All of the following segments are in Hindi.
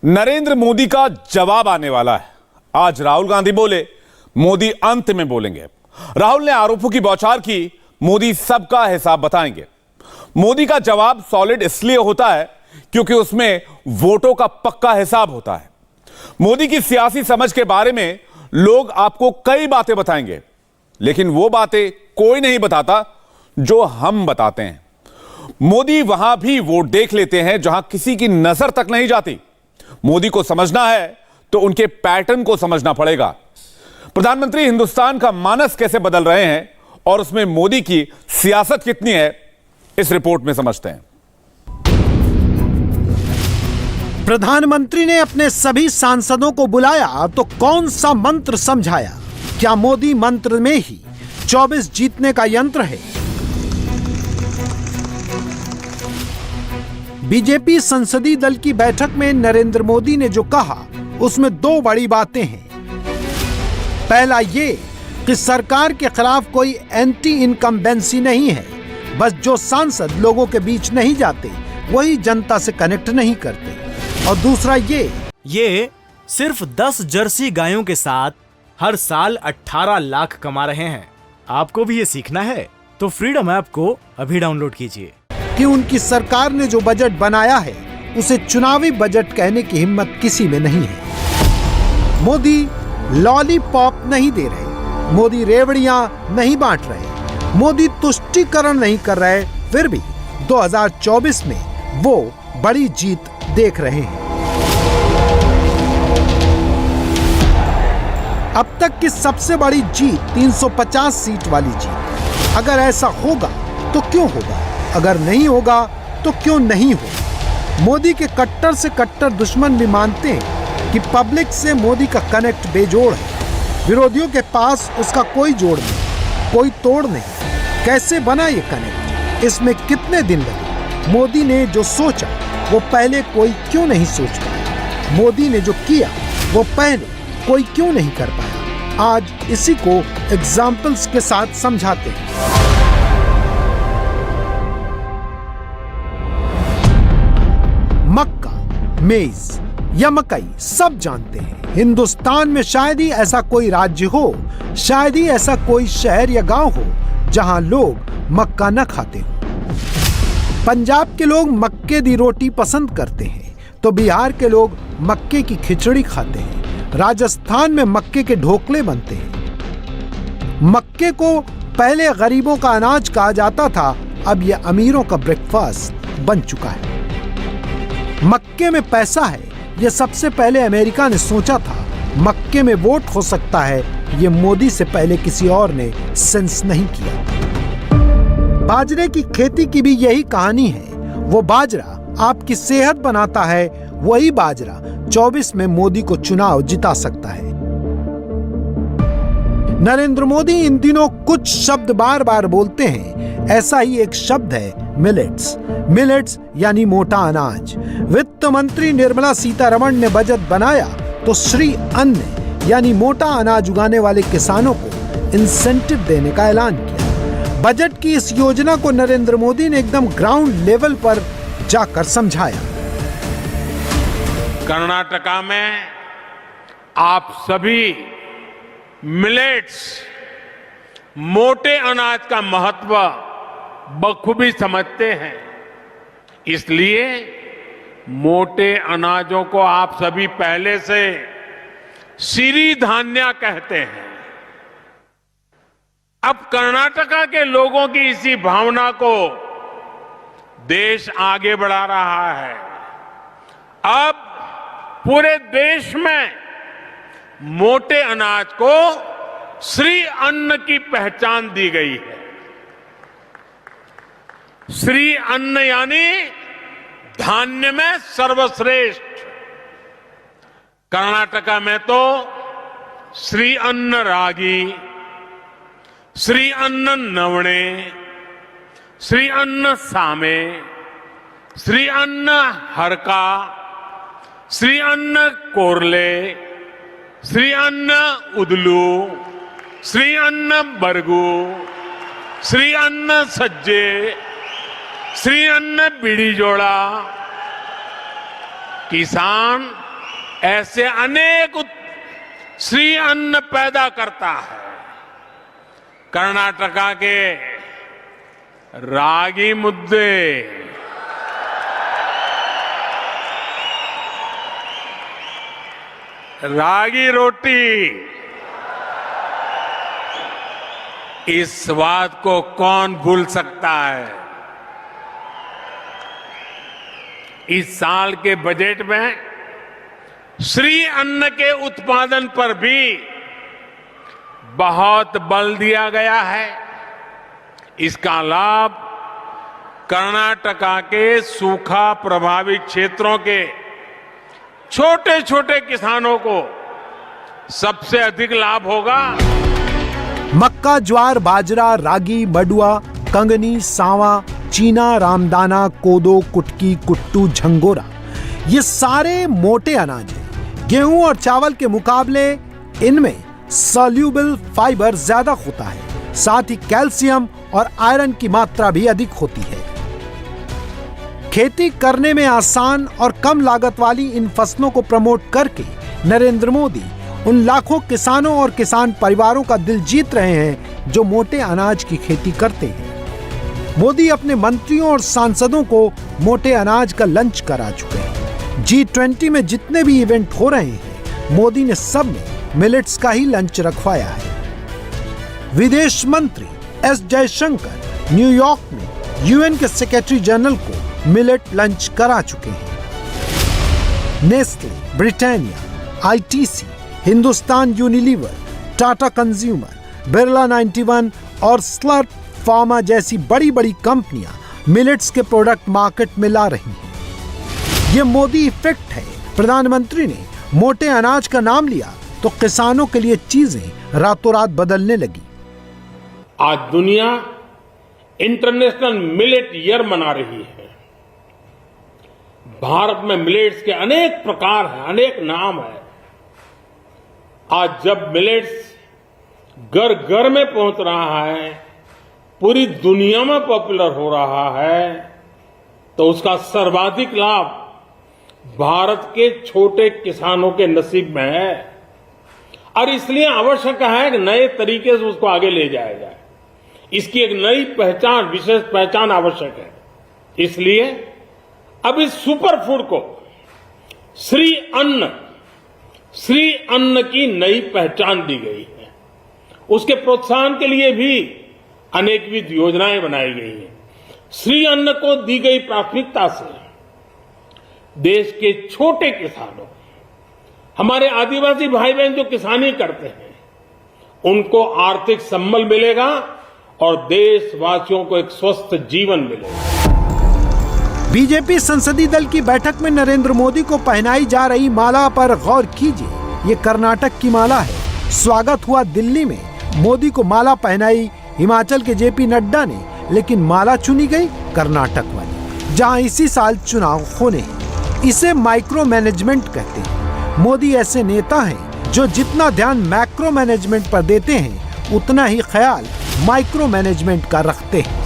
नरेंद्र मोदी का जवाब आने वाला है। आज राहुल गांधी बोले, मोदी अंत में बोलेंगे। राहुल ने आरोपों की बौछार की, मोदी सबका हिसाब बताएंगे। मोदी का जवाब सॉलिड इसलिए होता है क्योंकि उसमें वोटों का पक्का हिसाब होता है। मोदी की सियासी समझ के बारे में लोग आपको कई बातें बताएंगे, लेकिन वो बातें कोई नहीं बताता जो हम बताते हैं। मोदी वहां भी वोट देख लेते हैं जहां किसी की नजर तक नहीं जाती। मोदी को समझना है तो उनके पैटर्न को समझना पड़ेगा। प्रधानमंत्री हिंदुस्तान का मानस कैसे बदल रहे हैं और उसमें मोदी की सियासत कितनी है, इस रिपोर्ट में समझते हैं। प्रधानमंत्री ने अपने सभी सांसदों को बुलाया तो कौन सा मंत्र समझाया? क्या मोदी मंत्र में ही 24 जीतने का यंत्र है? बीजेपी संसदीय दल की बैठक में नरेंद्र मोदी ने जो कहा, उसमें दो बड़ी बातें हैं। पहला ये कि सरकार के खिलाफ कोई एंटी इनकम्बेंसी नहीं है, बस जो सांसद लोगों के बीच नहीं जाते वही जनता से कनेक्ट नहीं करते। और दूसरा ये सिर्फ 10 जर्सी गायों के साथ हर साल 18 लाख कमा रहे हैं। आपको भी ये सीखना है तो फ्रीडम ऐप को अभी डाउनलोड कीजिए। कि उनकी सरकार ने जो बजट बनाया है उसे चुनावी बजट कहने की हिम्मत किसी में नहीं है। मोदी लॉलीपॉप नहीं दे रहे, मोदी रेवड़ियां नहीं बांट रहे, मोदी तुष्टीकरण नहीं कर रहे, फिर भी 2024 में वो बड़ी जीत देख रहे हैं। अब तक की सबसे बड़ी जीत 350 सीट वाली जीत। अगर ऐसा होगा तो क्यों होगा, अगर नहीं होगा तो क्यों नहीं होगा? मोदी के कट्टर से कट्टर दुश्मन भी मानते हैं कि पब्लिक से मोदी का कनेक्ट बेजोड़ है। विरोधियों के पास उसका कोई जोड़ नहीं, कोई तोड़ नहीं। कैसे बना ये कनेक्ट, इसमें कितने दिन लगे? मोदी ने जो सोचा वो पहले कोई क्यों नहीं सोच पाया? मोदी ने जो किया वो पहले कोई क्यों नहीं कर पाया? आज इसी को एग्जाम्पल्स के साथ समझाते हैं। मक्का, मेज या मकई सब जानते हैं। हिंदुस्तान में शायद ही ऐसा कोई राज्य हो, शायद ही ऐसा कोई शहर या गांव हो जहां लोग मक्का न खाते हो। पंजाब के लोग मक्के दी रोटी पसंद करते हैं तो बिहार के लोग मक्के की खिचड़ी खाते हैं। राजस्थान में मक्के के ढोकले बनते हैं। मक्के को पहले गरीबों का अनाज कहा जाता था, अब यह अमीरों का ब्रेकफास्ट बन चुका है। मक्के में पैसा है, यह सबसे पहले अमेरिका ने सोचा था। मक्के में वोट हो सकता है, यह मोदी से पहले किसी और ने सेंस नहीं किया। बाजरे की खेती की भी यही कहानी है। वो बाजरा आपकी सेहत बनाता है, वही बाजरा 24 में मोदी को चुनाव जिता सकता है। नरेंद्र मोदी इन दिनों कुछ शब्द बार बार बोलते हैं। ऐसा ही एक शब्द है मिलेट्स। मिलेट्स यानी मोटा अनाज। वित्त मंत्री निर्मला सीतारमण ने बजट बनाया तो श्री अन्न यानी मोटा अनाज उगाने वाले किसानों को इंसेंटिव देने का ऐलान किया। बजट की इस योजना को नरेंद्र मोदी ने एकदम ग्राउंड लेवल पर जाकर समझाया। कर्नाटका में आप सभी मिलेट्स, मोटे अनाज का महत्व बखूबी समझते हैं। इसलिए मोटे अनाजों को आप सभी पहले से सिरीधान्या कहते हैं। अब कर्नाटका के लोगों की इसी भावना को देश आगे बढ़ा रहा है। अब पूरे देश में मोटे अनाज को श्री अन्न की पहचान दी गई है। श्री अन्न यानी धान्य में सर्वश्रेष्ठ। कर्नाटका में तो श्री अन्न रागी, श्री अन्न नवणे, श्री अन्न सामे, श्री अन्न हरका, श्री अन्न कोरले, श्री अन्न उदलू, श्री अन्न बरगू, श्री अन्न सज्जे, श्री अन्न बीड़ी जोड़ा। किसान ऐसे अनेक श्री अन्न पैदा करता है। कर्नाटका के रागी मुद्दे, रागी रोटी, इस स्वाद को कौन भूल सकता है। इस साल के बजट में श्री अन्न के उत्पादन पर भी बहुत बल दिया गया है। इसका लाभ कर्नाटका के सूखा प्रभावित क्षेत्रों के छोटे छोटे किसानों को सबसे अधिक लाभ होगा। मक्का, ज्वार, बाजरा, रागी, मडुआ, कंगनी, सांवा, चीना, रामदाना, कोदो, कुटकी, कुट्टू, झंगोरा, ये सारे मोटे अनाज हैं। गेहूं और चावल के मुकाबले इनमें सॉल्यूबल फाइबर ज्यादा होता है, साथ ही कैल्शियम और आयरन की मात्रा भी अधिक होती है। खेती करने में आसान और कम लागत वाली इन फसलों को प्रमोट करके नरेंद्र मोदी उन लाखों किसानों और किसान परिवारों का दिल जीत रहे हैं जो मोटे अनाज की खेती करते हैं। मोदी अपने मंत्रियों और सांसदों को मोटे अनाज का लंच करा चुके हैं। G20 में जितने भी इवेंट हो रहे हैं, मोदी ने सब में मिलेट्स का ही लंच रखवाया है। विदेश मंत्री एस जयशंकर न्यूयॉर्क में यूएन के सेक्रेटरी जनरल को मिलेट लंच करा चुके हैं। Nestle, Britannia, ITC, Hindustan Unilever, Tata consumer, Birla 91 और स्लर्प फार्मा जैसी बड़ी बड़ी कंपनियां मिलेट्स के प्रोडक्ट मार्केट में ला रही हैं। ये मोदी इफेक्ट है। प्रधानमंत्री ने मोटे अनाज का नाम लिया तो किसानों के लिए चीजें रातों रात बदलने लगी। आज दुनिया इंटरनेशनल मिलेट ईयर मना रही है। भारत में मिलेट्स के अनेक प्रकार हैं, अनेक नाम है। आज जब मिलेट्स घर घर में पहुंच रहा है, पूरी दुनिया में पॉपुलर हो रहा है, तो उसका सर्वाधिक लाभ भारत के छोटे किसानों के नसीब में है। और इसलिए आवश्यक है कि नए तरीके से उसको आगे ले जाया जाए। इसकी एक नई पहचान, विशेष पहचान आवश्यक है। इसलिए अब इस सुपर फूड को श्री अन्न की नई पहचान दी गई है। उसके प्रोत्साहन के लिए भी अनेकविध योजनाएं बनाई गई हैं। श्री अन्न को दी गई प्राथमिकता से देश के छोटे किसानों, हमारे आदिवासी भाई बहन जो किसानी करते हैं, उनको आर्थिक संबल मिलेगा और देशवासियों को एक स्वस्थ जीवन मिलेगा। बीजेपी संसदीय दल की बैठक में नरेंद्र मोदी को पहनाई जा रही माला पर गौर कीजिए। ये कर्नाटक की माला है। स्वागत हुआ दिल्ली में, मोदी को माला पहनाई हिमाचल के जेपी नड्डा ने, लेकिन माला चुनी गई कर्नाटक वाली, जहां इसी साल चुनाव होने हैं। इसे माइक्रो मैनेजमेंट कहते हैं। मोदी ऐसे नेता हैं जो जितना ध्यान मैक्रो मैनेजमेंट पर देते हैं, उतना ही ख्याल माइक्रो मैनेजमेंट का रखते हैं।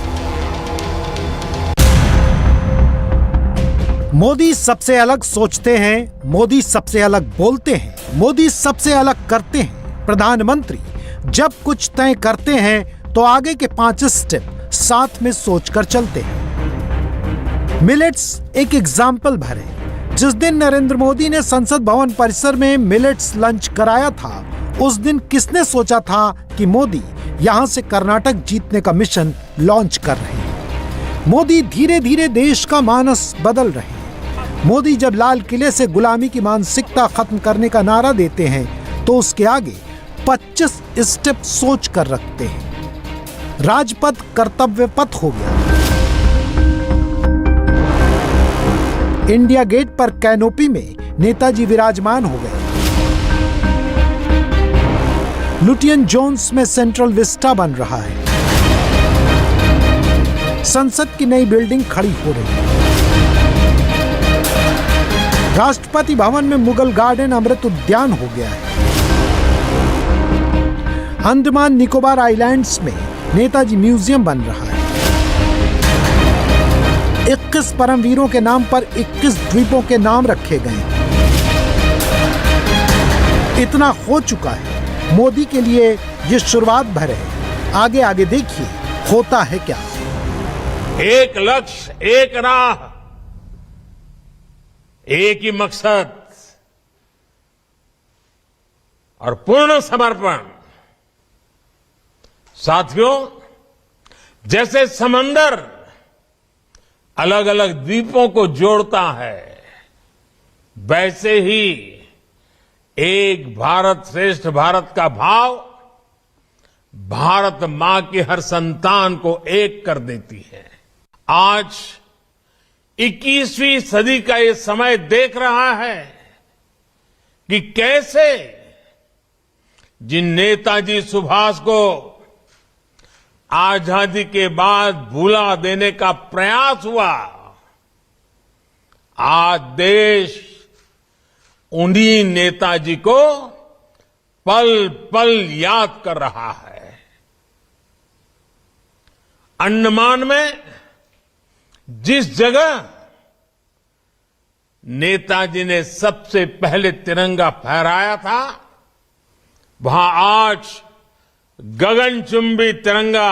मोदी सबसे अलग सोचते हैं, मोदी सबसे अलग बोलते हैं, मोदी सबसे अलग करते हैं। प्रधानमंत्री जब कुछ तय करते हैं तो आगे के 5 स्टेप साथ में सोचकर चलते हैं। मिलेट्स एक एग्जाम्पल भर है। जिस दिन नरेंद्र मोदी ने संसद भवन परिसर में मिलेट्स लंच कराया था, उस दिन किसने सोचा था कि मोदी यहां से कर्नाटक जीतने का मिशन लॉन्च कर रहे हैं। मोदी धीरे धीरे देश का मानस बदल रहे हैं। मोदी जब लाल किले से गुलामी की मानसिकता खत्म करने का नारा देते हैं, तो उसके आगे 25 स्टेप सोच कर रखते हैं। राजपथ कर्तव्य पथ हो गया। इंडिया गेट पर कैनोपी में नेताजी विराजमान हो गए। लुटियन जोन्स में सेंट्रल विस्टा बन रहा है। संसद की नई बिल्डिंग खड़ी हो रही है। राष्ट्रपति भवन में मुगल गार्डन अमृत उद्यान हो गया है। अंडमान निकोबार आइलैंड्स में नेताजी म्यूजियम बन रहा है। 21 परमवीरों के नाम पर 21 द्वीपों के नाम रखे गए। इतना हो चुका है। मोदी के लिए ये शुरुआत भर है। आगे आगे देखिए होता है क्या। एक लक्ष्य, एक राह, एक ही मकसद और पूर्ण समर्पण। साथियों, जैसे समंदर अलग अलग द्वीपों को जोड़ता है, वैसे ही एक भारत श्रेष्ठ भारत का भाव भारत मां की हर संतान को एक कर देती है। आज 21वीं सदी का ये समय देख रहा है कि कैसे जिन नेताजी सुभाष को आजादी के बाद भुला देने का प्रयास हुआ, आज देश उन्हीं नेताजी को पल पल याद कर रहा है। अंडमान में जिस जगह नेताजी ने सबसे पहले तिरंगा फहराया था, वहां आज गगनचुंबी तिरंगा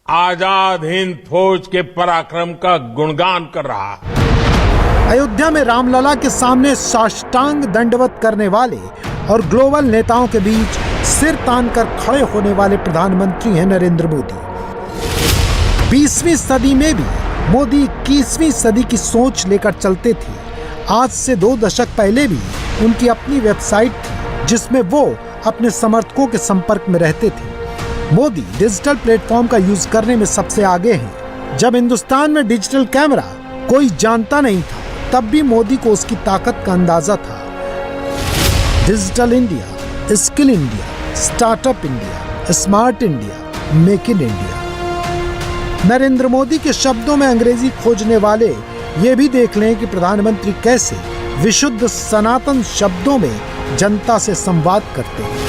आजाद हिंद फौज के पराक्रम का गुणगान कर रहा है। अयोध्या में रामलला के सामने साष्टांग दंडवत करने वाले और ग्लोबल नेताओं के बीच सिर तानकर खड़े होने वाले प्रधानमंत्री हैं नरेंद्र मोदी। 20वीं सदी में भी मोदी 21वीं सदी की सोच लेकर चलते थे। आज से 2 दशक पहले भी उनकी अपनी वेबसाइट थी जिसमें वो अपने समर्थकों के संपर्क में रहते थे। मोदी डिजिटल प्लेटफॉर्म का यूज करने में सबसे आगे हैं। जब हिंदुस्तान में डिजिटल कैमरा कोई जानता नहीं था, तब भी मोदी को उसकी ताकत का अंदाजा था। Digital India, skill India, startup India, smart India, make in India. Narendra Modi के शब्दों में अंग्रेजी खोजने वाले ये भी देख लें कि प्रधानमंत्री कैसे विशुद्ध सनातन शब्दों में जनता से संवाद करते हैं।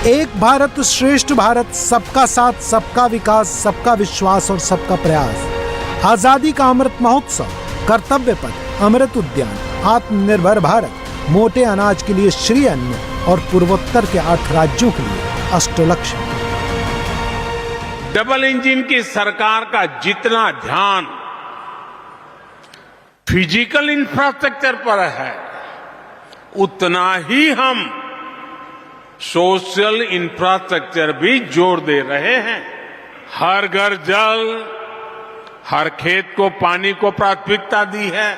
एक भारत श्रेष्ठ भारत, सबका साथ, सबका विकास, सबका विश्वास और सबका प्रयास। आजादी का अमृत महोत्सव, कर्तव्य पथ, अमृत उद्यान, आत्मनिर्भर भारत, मोटे अनाज के लिए श्री अन्न और पूर्वोत्तर के 8 राज्यों के लिए अष्टलक्ष्य। डबल इंजन की सरकार का जितना ध्यान फिजिकल इंफ्रास्ट्रक्चर पर है, उतना ही हम सोशल इंफ्रास्ट्रक्चर भी जोड़ दे रहे हैं। हर घर जल, हर खेत को पानी को प्राथमिकता दी है।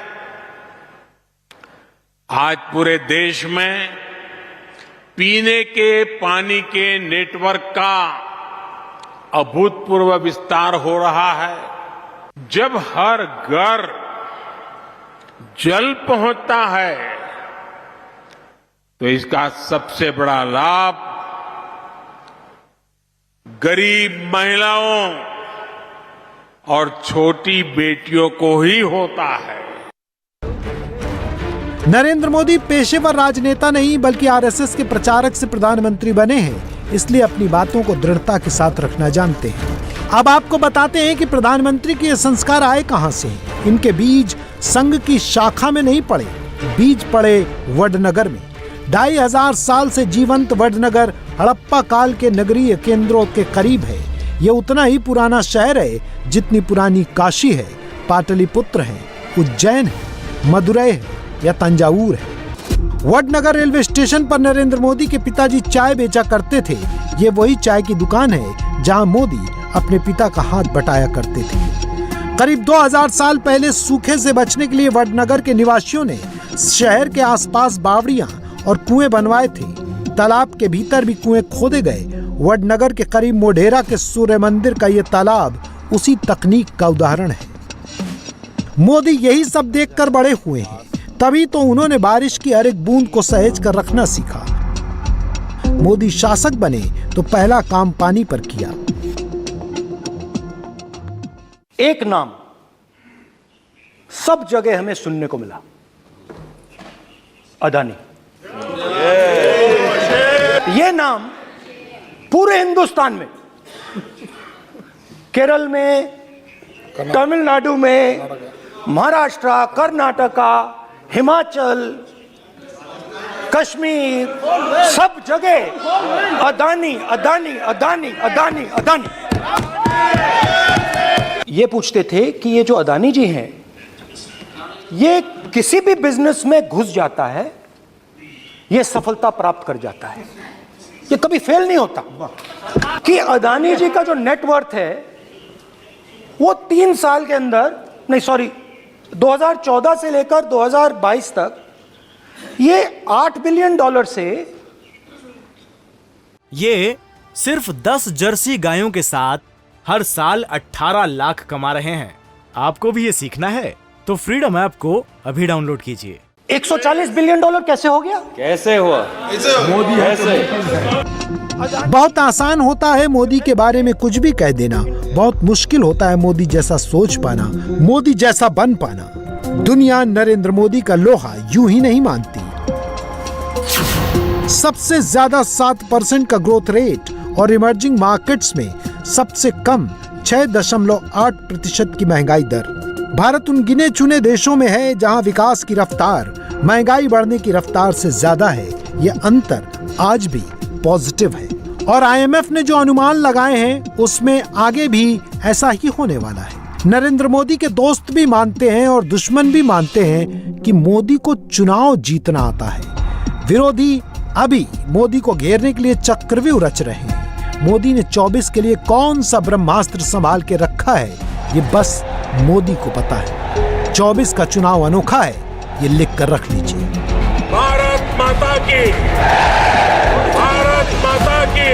आज पूरे देश में पीने के पानी के नेटवर्क का अभूतपूर्व विस्तार हो रहा है। जब हर घर जल पहुंचता है, तो इसका सबसे बड़ा लाभ गरीब महिलाओं और छोटी बेटियों को ही होता है। नरेंद्र मोदी पेशेवर राजनेता नहीं बल्कि आरएसएस के प्रचारक से प्रधानमंत्री बने हैं, इसलिए अपनी बातों को दृढ़ता के साथ रखना जानते हैं। अब आपको बताते हैं कि प्रधानमंत्री के ये संस्कार आए कहां से। इनके बीज संघ की शाखा में नहीं पड़े, बीज पड़े वडनगर में। 2500 साल से जीवंत वडनगर हड़प्पा काल के नगरीय केंद्रों के करीब है। ये उतना ही पुराना शहर है जितनी पुरानी काशी है, पाटलिपुत्र है, उज्जैन है, मदुरै है या तंजावुर है। वडनगर रेलवे स्टेशन पर नरेंद्र मोदी के पिताजी चाय बेचा करते थे। ये वही चाय की दुकान है जहां मोदी अपने पिता का हाथ बटाया करते थे। करीब 2000 साल पहले सूखे से बचने के लिए वडनगर के निवासियों ने शहर के आसपास बावड़ियां और कुएं बनवाए थे। तालाब के भीतर भी कुएं खोदे गए। वडनगर के करीब मोढेरा के सूर्य मंदिर का ये तालाब उसी तकनीक का उदाहरण है। मोदी यही सब देखकर बड़े हुए हैं, तभी तो उन्होंने बारिश की हर एक बूंद को सहेज कर रखना सीखा। मोदी शासक बने तो पहला काम पानी पर किया। एक नाम सब जगह हमें सुनने को मिला, अदानी। यह नाम पूरे हिंदुस्तान में, केरल में, तमिलनाडु में, महाराष्ट्र, कर्नाटका, हिमाचल, कश्मीर, सब जगह अदानी अदानी अदानी अदानी अदानी। ये पूछते थे कि ये जो अदानी जी हैं, ये किसी भी बिजनेस में घुस जाता है, ये सफलता प्राप्त कर जाता है, ये कभी फेल नहीं होता। कि अदानी जी का जो नेटवर्थ है वो 3 साल के अंदर, नहीं सॉरी, 2014 से लेकर 2022 तक ये $8 बिलियन से, ये सिर्फ 10 जर्सी गायों के साथ हर साल 18 लाख कमा रहे हैं। आपको भी ये सीखना है तो फ्रीडम ऐप को अभी डाउनलोड कीजिए। $140 बिलियन कैसे हो गया? कैसे हुआ? मोदी कैसे? बहुत आसान होता है मोदी के बारे में कुछ भी कह देना, बहुत मुश्किल होता है मोदी जैसा सोच पाना, मोदी जैसा बन पाना। दुनिया नरेंद्र मोदी का लोहा यूं ही नहीं मानती। सबसे ज्यादा 7% का ग्रोथ रेट और इमर्जिंग मार्केट्स में सबसे कम 6.8% की महंगाई दर। भारत उन गिने चुने देशों में है जहां विकास की रफ्तार महंगाई बढ़ने की रफ्तार से ज्यादा है। यह अंतर आज भी पॉजिटिव है और IMF ने जो अनुमान लगाए हैं उसमें आगे भी ऐसा ही होने वाला है। नरेंद्र मोदी के दोस्त भी मानते हैं और दुश्मन भी मानते हैं कि मोदी को चुनाव जीतना आता है। विरोधी अभी मोदी को घेरने के लिए चक्रव्यूह रच रहे हैं। मोदी ने 24 के लिए कौन सा ब्रह्मास्त्र संभाल के रखा है ये बस मोदी को पता है। 24 का चुनाव अनोखा है, ये लिख कर रख लीजिए। भारत माता की, भारत माता की,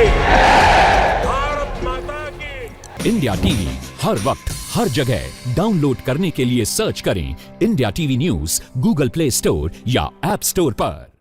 भारत माता की। इंडिया टीवी हर वक्त हर जगह डाउनलोड करने के लिए सर्च करें India TV news Google play store या ऐप स्टोर पर।